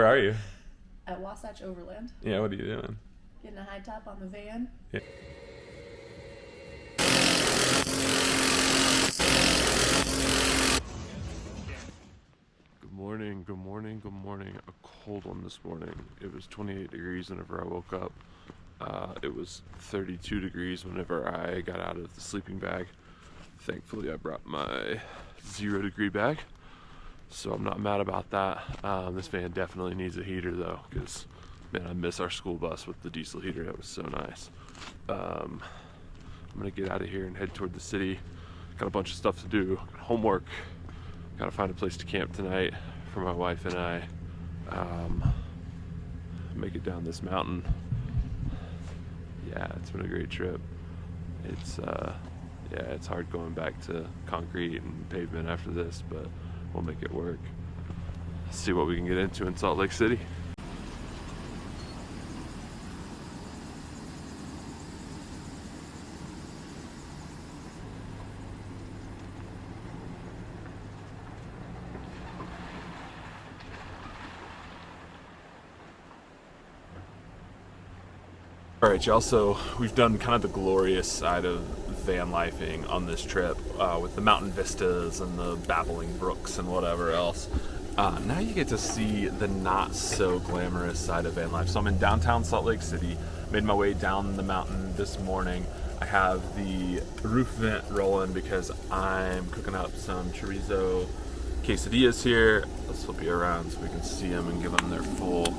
Where are you? At Wasatch Overland. Yeah, what are you doing? Getting a high top on the van. Yeah. Good morning, good morning, good morning. A cold one this morning. It was 28 degrees whenever I woke up. It was 32 degrees whenever I got out of the sleeping bag. Thankfully, I brought my 0-degree bag, so I'm not mad about that. This van definitely needs a heater though, because man, I miss our school bus with the diesel heater. That was so nice. I'm gonna get out of here and head toward the city. Got a bunch of stuff to do, homework. Gotta find a place to camp tonight for my wife and I. Make it down this mountain. Yeah, it's been a great trip. It's hard going back to concrete and pavement after this, but we'll make it work. See what we can get into in Salt Lake City. All right, y'all, so we've done kind of the glorious side of van lifing on this trip with the mountain vistas and the babbling brooks and whatever else. Now you get to see the not so glamorous side of van life. So I'm in downtown Salt Lake City, made my way down the mountain this morning. I have the roof vent rolling because I'm cooking up some chorizo quesadillas here. Let's flip you around so we can see them and give them their full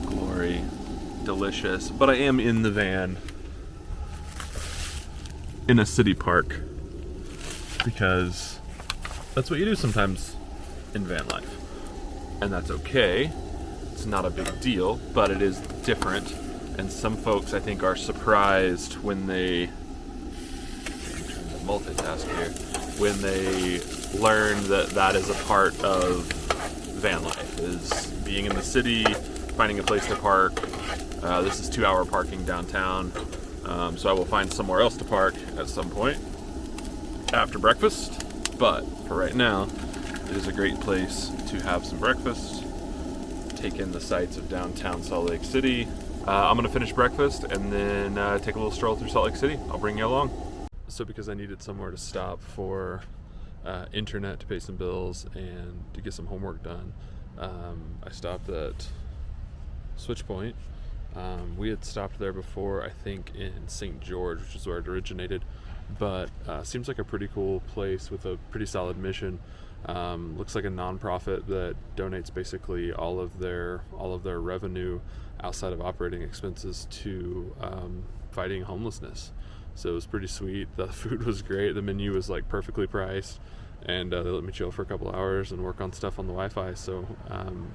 glory. Delicious, but I am in the van in a city park because that's what you do sometimes in van life, and that's okay. It's not a big deal, but it is different, and some folks I think are surprised when they multitask here, when they learn that that is a part of van life, is being in the city, finding a place to park. This is 2-hour parking downtown, so I will find somewhere else to park at some point after breakfast, but for right now, it is a great place to have some breakfast, take in the sights of downtown Salt Lake City. I'm going to finish breakfast and then take a little stroll through Salt Lake City. I'll bring you along. So because I needed somewhere to stop for internet to pay some bills and to get some homework done, I stopped at Switch Point. We had stopped there before, I think in St. George, which is where it originated, but seems like a pretty cool place with a pretty solid mission. Looks like a nonprofit that donates basically all of their revenue outside of operating expenses to fighting homelessness. So it was pretty sweet. The food was great. The menu was like perfectly priced, and they let me chill for a couple hours and work on stuff on the Wi-Fi. So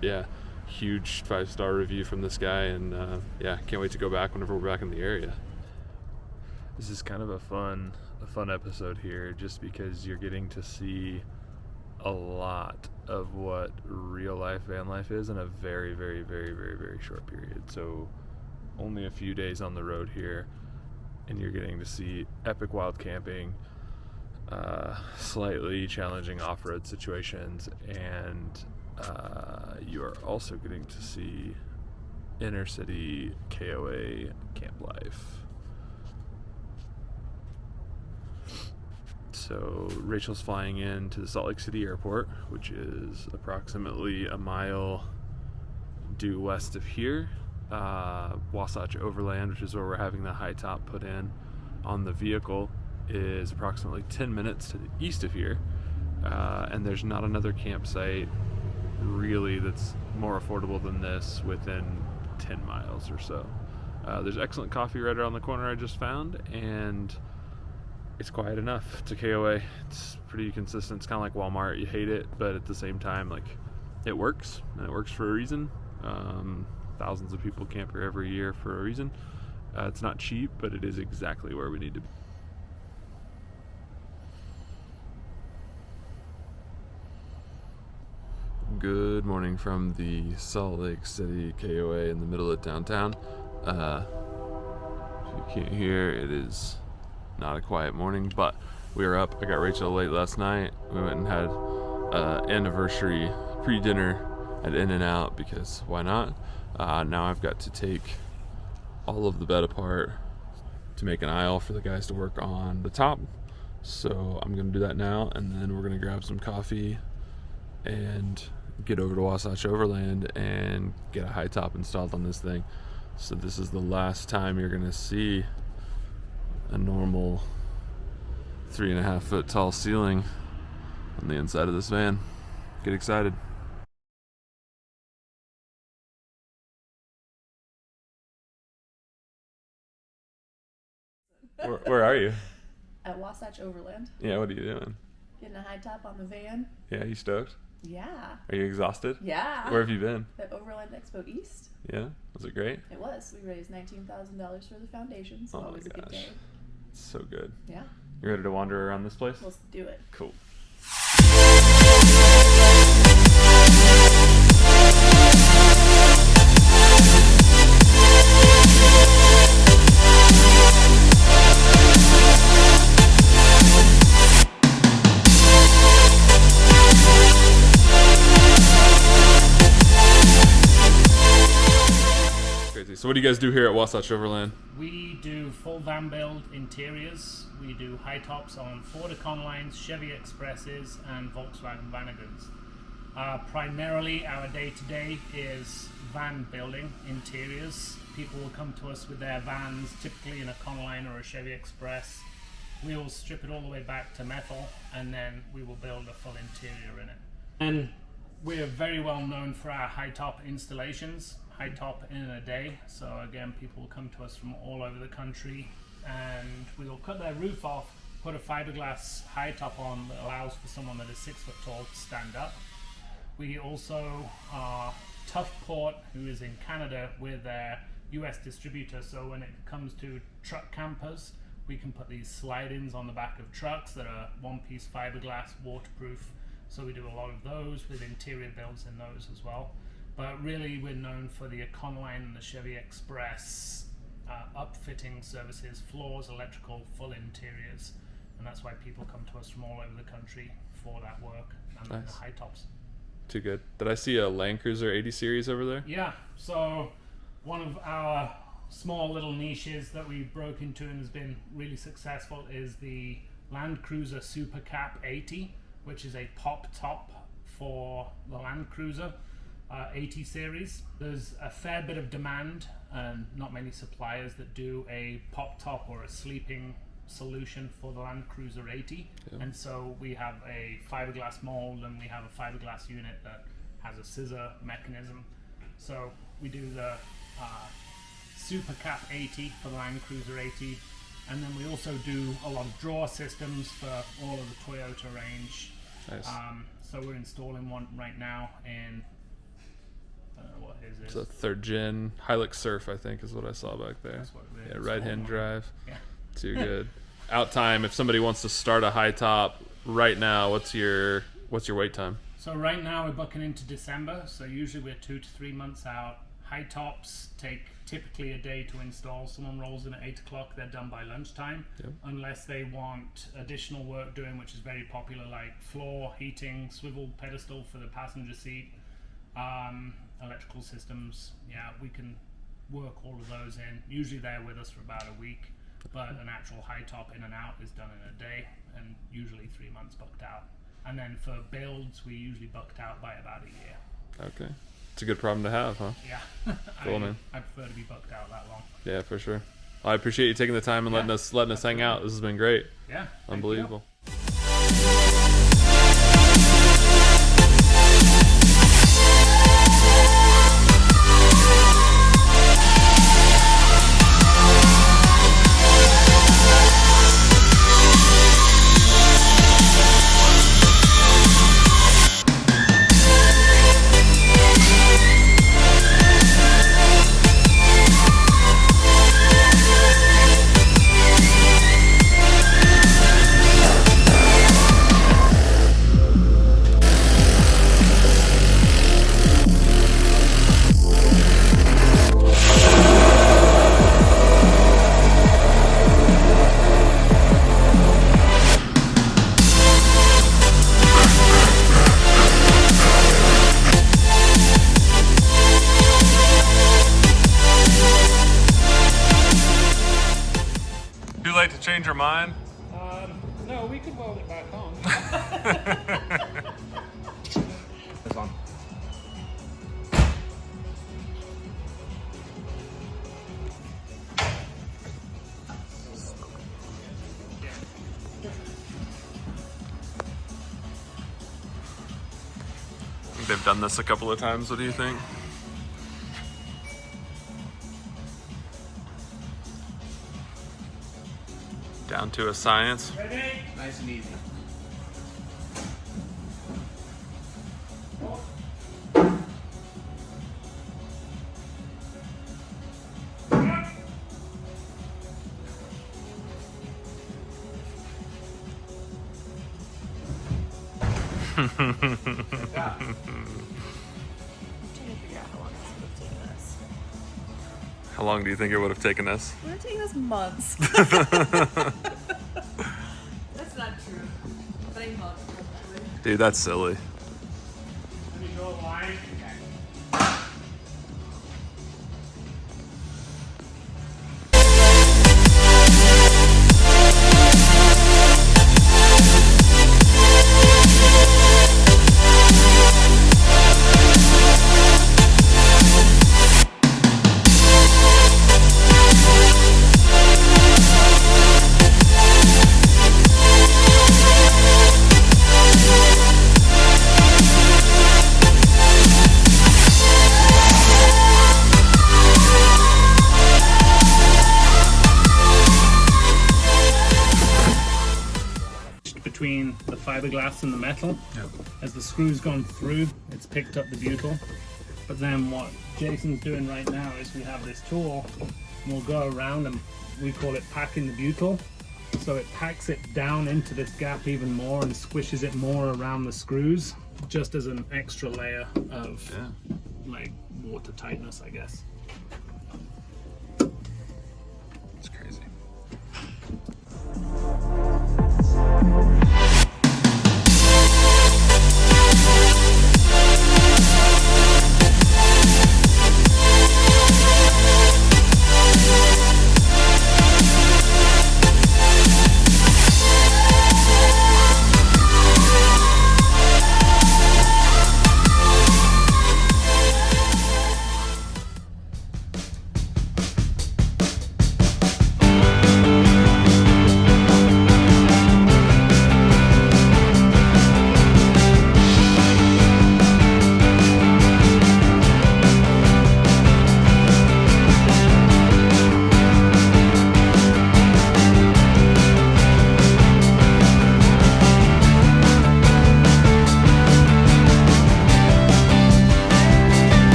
yeah. Huge 5-star review from this guy, and can't wait to go back whenever we're back in the area. This is kind of a fun episode here, just because you're getting to see a lot of what real life van life is in a very, very, very, very, very short period. So only a few days on the road here, and you're getting to see epic wild camping, slightly challenging off-road situations, and you are also getting to see inner city KOA camp life. So Rachel's flying into the Salt Lake City airport, which is approximately a mile due west of here. Wasatch Overland, which is where we're having the high top put in on the vehicle, is approximately 10 minutes to the east of here. And there's not another campsite really that's more affordable than this within 10 miles or so. There's excellent coffee right around the corner I just found, and it's quiet enough. It's a KOA. It's pretty consistent. It's kind of like Walmart. You hate it, but at the same time, like, it works, and it works for a reason. Thousands of people camp here every year for a reason. It's not cheap, but it is exactly where we need to be. Good morning from the Salt Lake City KOA in the middle of downtown. If you can't hear, it is not a quiet morning, but we were up. I got Rachael late last night. We went and had anniversary pre-dinner at In-N-Out because why not? Now I've got to take all of the bed apart to make an aisle for the guys to work on the top. So I'm gonna do that now, and then we're gonna grab some coffee and get over to Wasatch Overland and get a high top installed on this thing. So this is the last time you're gonna see a normal 3.5 foot tall ceiling on the inside of this van. Get excited. Where are you? At Wasatch Overland. Yeah, what are you doing? Getting a high top on the van. Yeah, you stoked? Yeah. Are you exhausted? Yeah. Where have you been? At Overland Expo East. Yeah? Was it great? It was. We raised $19,000 for the foundation, so Oh my always a good gosh. day. It's so good. Yeah. You ready to wander around this place? Let's do it. Cool. So what do you guys do here at Wasatch Overland? We do full van build interiors. We do high tops on Ford Econolines, Chevy Expresses, and Volkswagen Vanagons. Primarily, our day-to-day is van building interiors. People will come to us with their vans, typically an Econoline or a Chevy Express. We will strip it all the way back to metal, and then we will build a full interior in it. And we're very well known for our high top installations. High top in a day, so again people will come to us from all over the country, and we will cut their roof off, put a fiberglass high top on that allows for someone that is 6 foot tall to stand up. We also are TufPort, who is in Canada, with their US distributor, so when it comes to truck campers, we can put these slide-ins on the back of trucks that are one-piece fiberglass, waterproof, so we do a lot of those with interior builds in those as well. But really, we're known for the Econoline and the Chevy Express upfitting services, floors, electrical, full interiors, and that's why people come to us from all over the country for that work and Nice. the high tops. Too good. Did I see a Land Cruiser 80 series over there? Yeah, so one of our small little niches that we broke into and has been really successful is the Land Cruiser Super Cap 80, which is a pop top for the Land Cruiser 80 series. There's a fair bit of demand and not many suppliers that do a pop top or a sleeping solution for the Land Cruiser 80. Yeah. And so we have a fiberglass mold and we have a fiberglass unit that has a scissor mechanism. So we do the Super Cap 80 for the Land Cruiser 80, and then we also do a lot of drawer systems for all of the Toyota range. Nice. So we're installing one right now in what is it? It's a 3rd gen Hilux Surf, I think, is what I saw back there. That's what it Yeah, is. right hand drive. Yeah. Too good. Out time. If somebody wants to start a high top right now, what's your wait time? So right now we're booking into December. So usually we're 2 to 3 months out. High tops take typically a day to install. Someone rolls in at 8 o'clock, they're done by lunchtime. Yep. Unless they want additional work doing, which is very popular, like floor heating, swivel pedestal for the passenger seat, electrical systems. Yeah, we can work all of those in. Usually they're with us for about a week, but an actual high top in and out is done in a day, and usually 3 months booked out. And then for builds, we usually booked out by about a year. Okay. It's a good problem to have, huh? Yeah. Cool, man. I prefer to be booked out that long. Yeah, for sure. Well, I appreciate you taking the time and letting us hang out. This has been great. Yeah. thank you. Unbelievable. mine? No, we could weld it back on. This on. They've done this a couple of times. What do you think? Down to a science. Ready? Nice and easy. I'm trying to figure out how long this would have taken us. How long do you think it would have taken us? It would have taken us months. That's not true. But I months, probably. Dude, that's silly. Let me draw a line. Between the fiberglass and the metal. Yep. As the screw's gone through, it's picked up the butyl. But then what Jason's doing right now is we have this tool and we'll go around and we call it packing the butyl. So it packs it down into this gap even more and squishes it more around the screws, just as an extra layer of like water tightness, I guess. It's crazy.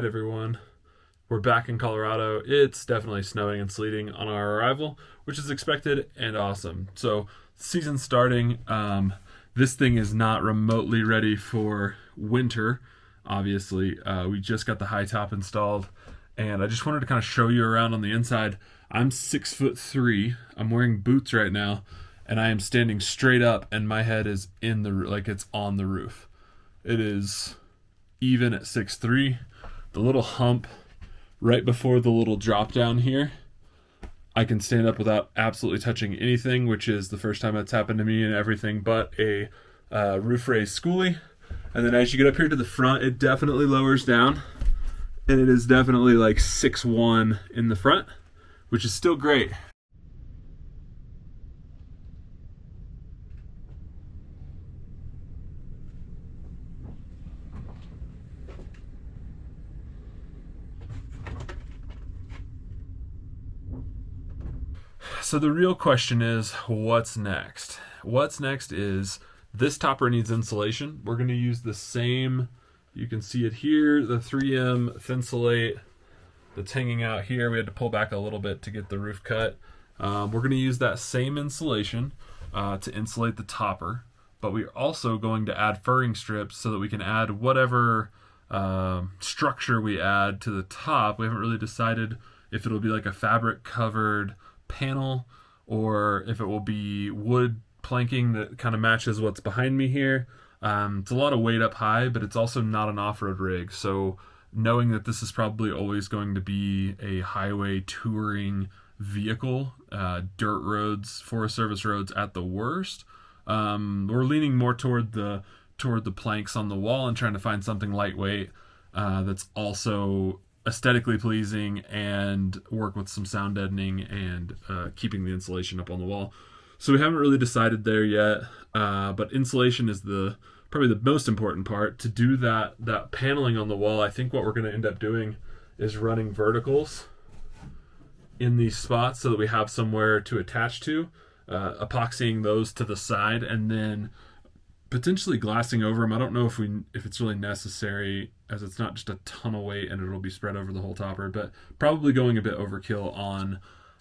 Everyone, we're back in Colorado. It's definitely snowing and sleeting on our arrival, which is expected and awesome. So season's starting. This thing is not remotely ready for winter, obviously. We just got the high top installed, and I just wanted to kind of show you around on the inside. I'm 6'3". I'm wearing boots right now, and I am standing straight up, and my head is in the it's on the roof. It is even at 6'3". The little hump right before the little drop down here, I can stand up without absolutely touching anything, which is the first time that's happened to me in everything but a roof raised schoolie. And then as you get up here to the front, it definitely lowers down, and it is definitely like 6'1" in the front, which is still great. So the real question is, what's next? What's next is this topper needs insulation. We're going to use the same, you can see it here, the 3M Thinsulate that's hanging out here. We had to pull back a little bit to get the roof cut. We're going to use that same insulation to insulate the topper, but we're also going to add furring strips so that we can add whatever structure we add to the top. We haven't really decided if it'll be like a fabric covered panel or if it will be wood planking that kind of matches what's behind me here. It's a lot of weight up high, but it's also not an off-road rig. So knowing that this is probably always going to be a highway touring vehicle, dirt roads, Forest Service roads at the worst, we're leaning more toward the planks on the wall and trying to find something lightweight that's also aesthetically pleasing and work with some sound deadening and keeping the insulation up on the wall. So we haven't really decided there yet, but insulation is probably the most important part. To do that paneling on the wall, I think what we're going to end up doing is running verticals in these spots so that we have somewhere to attach to, epoxying those to the side, and then potentially glassing over them. I don't know if it's really necessary, as it's not just a ton of weight and it'll be spread over the whole topper, but probably going a bit overkill on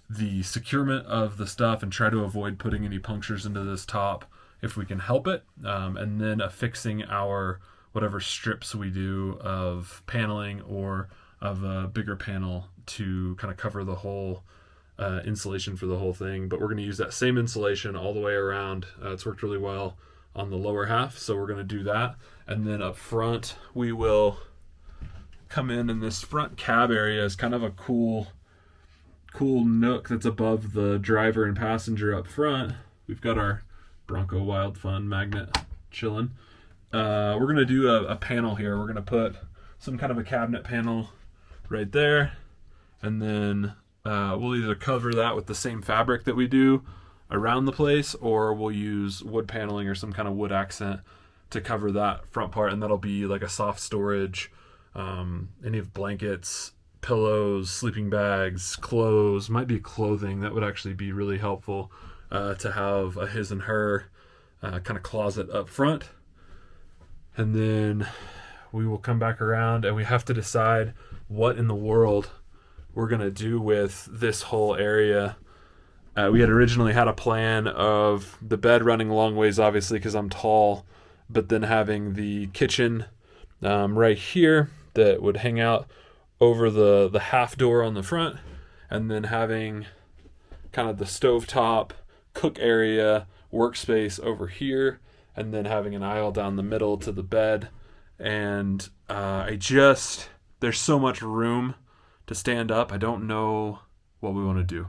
the securement of the stuff and try to avoid putting any punctures into this top if we can help it, and then affixing our whatever strips we do of paneling or of a bigger panel to kind of cover the whole insulation for the whole thing. But we're going to use that same insulation all the way around. It's worked really well on the lower half, so we're going to do that. And then up front we will come in this front cab area is kind of a cool nook that's above the driver and passenger up front. We've got our Bronco Wild Fun magnet chilling. We're going to do a panel here. We're going to put some kind of a cabinet panel right there, and then we'll either cover that with the same fabric that we do around the place, or we'll use wood paneling or some kind of wood accent to cover that front part, and that'll be like a soft storage, any of blankets, pillows, sleeping bags, clothes, might be clothing. That would actually be really helpful to have a his and her kind of closet up front. And then we will come back around and we have to decide what in the world we're going to do with this whole area. We had originally had a plan of the bed running a long ways, obviously, because I'm tall, but then having the kitchen right here that would hang out over the half door on the front, and then having kind of the stovetop cook area workspace over here, and then having an aisle down the middle to the bed. And there's so much room to stand up. I don't know what we want to do.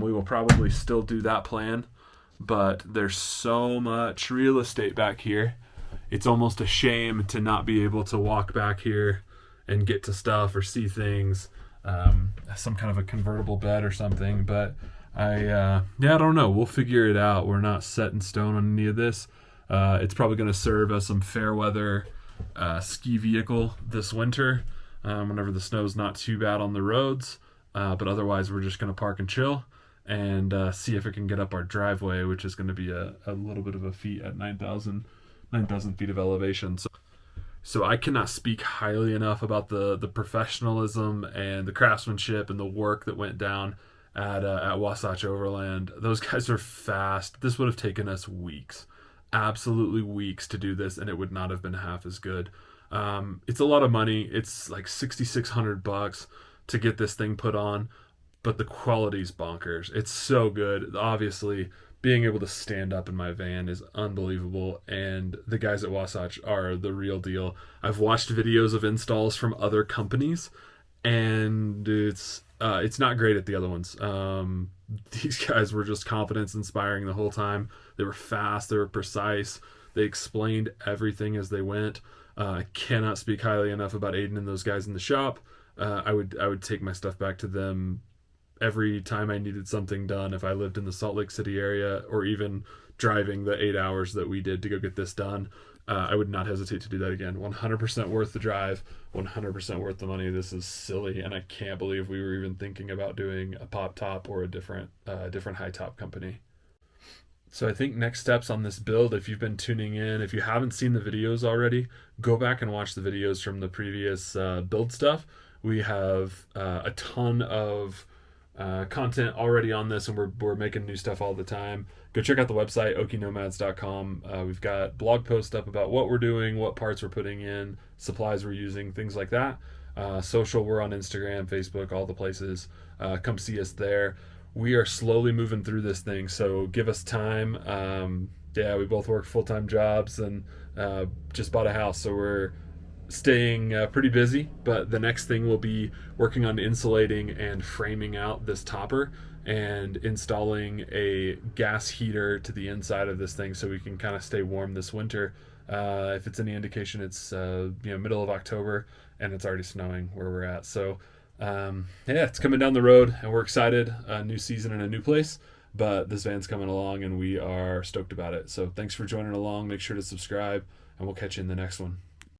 We will probably still do that plan, but there's so much real estate back here. It's almost a shame to not be able to walk back here and get to stuff or see things, some kind of a convertible bed or something. But I don't know. We'll figure it out. We're not set in stone on any of this. It's probably going to serve as some fair weather ski vehicle this winter, whenever the snow's not too bad on the roads. But otherwise, we're just going to park and chill and see if it can get up our driveway, which is going to be a little bit of a feat at 9,000 feet of elevation. So I cannot speak highly enough about the professionalism and the craftsmanship and the work that went down at Wasatch Overland. Those guys are fast. This would have taken us weeks, absolutely weeks to do this, and it would not have been half as good. It's a lot of money. It's like $6,600 to get this thing put on, but the quality's bonkers. It's so good. Obviously, being able to stand up in my van is unbelievable, and the guys at Wasatch are the real deal. I've watched videos of installs from other companies, and it's not great at the other ones. These guys were just confidence inspiring the whole time. They were fast, they were precise, they explained everything as they went. I cannot speak highly enough about Aiden and those guys in the shop. I would take my stuff back to them every time I needed something done. If I lived in the Salt Lake City area, or even driving the 8 hours that we did to go get this done, I would not hesitate to do that again. 100% worth the drive, 100% worth the money. This is silly, and I can't believe we were even thinking about doing a pop top or a different high top company. So I think next steps on this build, if you've been tuning in, if you haven't seen the videos already, go back and watch the videos from the previous build stuff. We have a ton of content already on this, and we're making new stuff all the time. Go check out the website, okienomads.com. We've got blog posts up about what we're doing, what parts we're putting in, supplies we're using, things like that. Social, we're on Instagram, Facebook, all the places. Come see us there. We are slowly moving through this thing, so give us time. Yeah, we both work full-time jobs and just bought a house, so we're staying pretty busy. But the next thing will be working on insulating and framing out this topper and installing a gas heater to the inside of this thing so we can kind of stay warm this winter. If it's any indication, it's middle of October and it's already snowing where we're at. So yeah, it's coming down the road and we're excited. A new season and a new place. But this van's coming along and we are stoked about it. So thanks for joining along. Make sure to subscribe and we'll catch you in the next one.